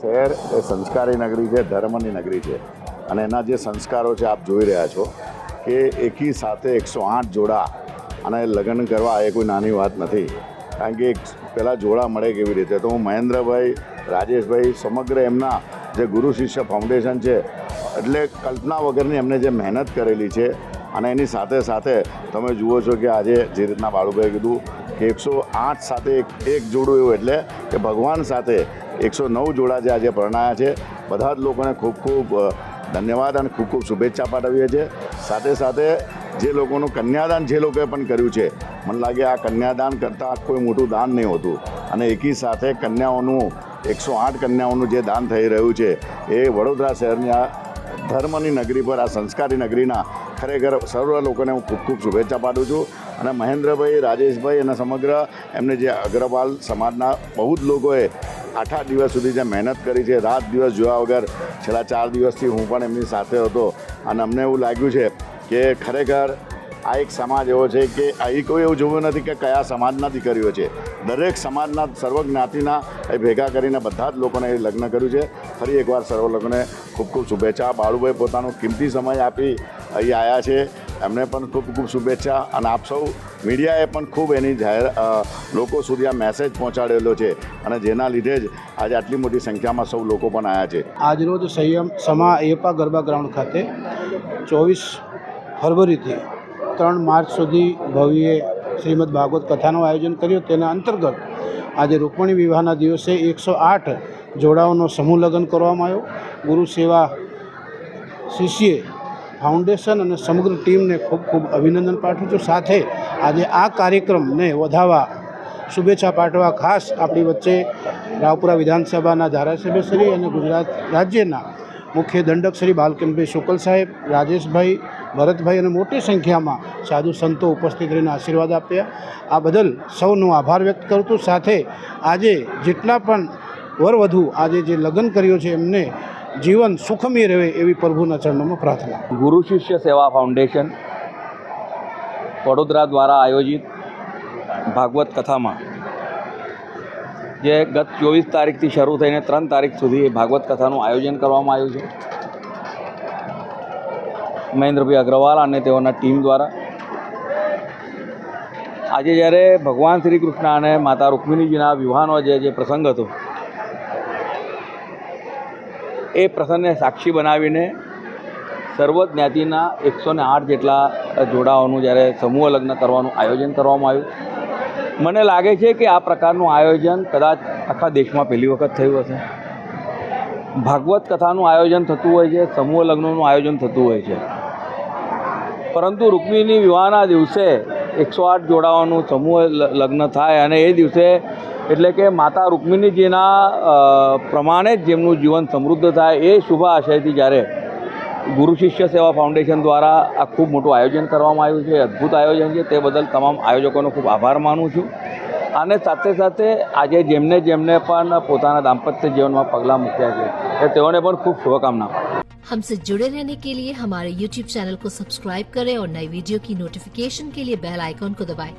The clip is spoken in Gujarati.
શહેર એ સંસ્કારી નગરી છે, ધર્મની નગરી છે અને એના જે સંસ્કારો છે આપ જોઈ રહ્યા છો કે એકી સાથે 108 જોડા અને લગ્ન કરવા એ કોઈ નાની વાત નથી. કારણ કે પહેલાં જોડા મળે કેવી રીતે, તો હું મહેન્દ્રભાઈ, રાજેશભાઈ, સમગ્ર એમના જે ગુરુ શિષ્ય ફાઉન્ડેશન છે એટલે કલ્પના વગરની એમને જે મહેનત કરેલી છે અને એની સાથે સાથે તમે જુઓ છો કે આજે જે રીતના બાળુભાઈએ કીધું કે 108 સાથે એક જોડું એવું એટલે કે ભગવાન સાથે 109 જોડા જે આજે પરણાયા છે. બધા જ લોકોને ખૂબ ખૂબ ધન્યવાદ અને ખૂબ ખૂબ શુભેચ્છા પાઠવીએ છીએ. સાથે સાથે જે લોકોનું કન્યાદાન જે લોકોએ પણ કર્યું છે, મને લાગે આ કન્યાદાન કરતાં કોઈ મોટું દાન નહીં હોતું અને એકી સાથે કન્યાઓનું 108 કન્યાઓનું જે દાન થઈ રહ્યું છે એ વડોદરા શહેરની આ ધર્મની નગરી પર, આ સંસ્કારી નગરીના ખરેખર સર્વ લોકોને હું ખૂબ ખૂબ શુભેચ્છા પાઠવું છું. અને મહેન્દ્રભાઈ, રાજેશભાઈ અને સમગ્ર એમને જે અગ્રવાલ સમાજના બહુ જ લોકોએ 8 દિવસ સુધી જે મહેનત કરી છે, રાત દિવસ જોયા વગર છેલ્લા 4 દિવસથી હું પણ એમની સાથે હતો અને અમને એવું લાગ્યું છે કે ખરેખર આ એક સમાજ એવો છે કે અહીં કોઈ એવું જોવું નથી કે કયા સમાજના દીકરીઓ છે. દરેક સમાજના સર્વ જ્ઞાતિના એ ભેગા કરીને બધા જ લોકોને એ લગ્ન કર્યું છે. ફરી એકવાર સર્વ લોકોને ખૂબ ખૂબ શુભેચ્છા. બાળુભાઈ પોતાનો કિંમતી સમય આપી અહીં આવ્યા છે, એમને પણ ખૂબ ખૂબ શુભેચ્છા. અને આપ સૌ મીડિયાએ પણ ખૂબ એની લોકો સુધી આ મેસેજ પહોંચાડેલો છે અને જેના લીધે જ આજે આટલી મોટી સંખ્યામાં સૌ લોકો પણ આવ્યા છે. આજરોજ સંયમ સમા અયપ્પા ગરબા ગ્રાઉન્ડ ખાતે 24 ફરવરીથી 3 માર્ચ સુધી ભવ્ય શ્રીમદ ભાગવત કથાનું આયોજન કર્યું. તેના અંતર્ગત આજે રૂકમણી વિવાહના દિવસે 108 જોડાઓનો સમૂહ લગ્ન કરવામાં આવ્યો. ગુરુ સેવા શિષ્ય ફાઉન્ડેશન અને સમગ્ર ટીમને ખૂબ ખૂબ અભિનંદન પાઠવું છું. સાથે આજે આ કાર્યક્રમને વધાવવા શુભેચ્છા પાઠવવા ખાસ આપણી વચ્ચે રાવપુરા વિધાનસભાના ધારાસભ્ય શ્રી અને ગુજરાત રાજ્યના મુખ્ય દંડક શ્રી બાલકૃષ્ણભાઈ શુક્લ સાહેબ, રાજેશભાઈ, ભરતભાઈ અને મોટી સંખ્યામાં સાધુ સંતો ઉપસ્થિત રહીને આશીર્વાદ આપ્યા. આ બદલ સૌનો આભાર વ્યક્ત કરું છું. સાથે આજે જેટલા પણ વરવધુ આજે જે લગ્ન કર્યું છે એમને જીવન સુખમય રહે એવી પ્રભુના ચરણોમાં પ્રાર્થના. ગુરુ શિષ્ય સેવા ફાઉન્ડેશન વડોદરા દ્વારા આયોજિત ભાગવત કથામાં જે ગત 24 તારીખથી શરૂ થઈને 3 તારીખ સુધી ભાગવત કથાનું આયોજન કરવામાં આવ્યું છે મહેન્દ્રભાઈ અગ્રવાલ અને તેઓના ટીમ દ્વારા. આજે જ્યારે ભગવાન શ્રી કૃષ્ણ અને માતા રૂક્મિણીજીના વિવાહનો જે પ્રસંગ હતો એ પ્રસંગને સાક્ષી બનાવીને સર્વ જ્ઞાતિના 108 જેટલા જોડાઓનું જ્યારે સમૂહ લગ્ન કરવાનું આયોજન કરવામાં આવ્યું. મને લાગે છે કે આ પ્રકારનું આયોજન કદાચ આખા દેશમાં પહેલી વખત થયું હશે. ભાગવત કથાનું આયોજન થતું હોય છે, સમૂહ લગ્નનું આયોજન થતું હોય છે, પરંતુ રૂક્મિણી વિવાહના દિવસે 108 જોડાઓનું સમૂહ લગ્ન થાય અને એ દિવસે એટલે કે માતા રૂક્મિણીજીના પ્રમાણે જ જેમનું જીવન સમૃદ્ધ થાય એ શુભ આશયથી જ્યારે ગુરુ શિષ્ય સેવા ફાઉન્ડેશન દ્વારા આ ખૂબ મોટું આયોજન કરવામાં આવ્યું છે. અદ્ભુત આયોજન છે, તે બદલ તમામ આયોજકોનો ખૂબ આભાર માનું છું. અને સાથે સાથે આજે જેમને પણ પોતાના દાંપત્ય જીવનમાં પગલાં મૂક્યા છે એ તેઓને પણ ખૂબ શુભકામના. हमसे जुड़े रहने के लिए हमारे YouTube चैनल को सब्सक्राइब करें और नई वीडियो की नोटिफिकेशन के लिए बेल आइकॉन को दबाएं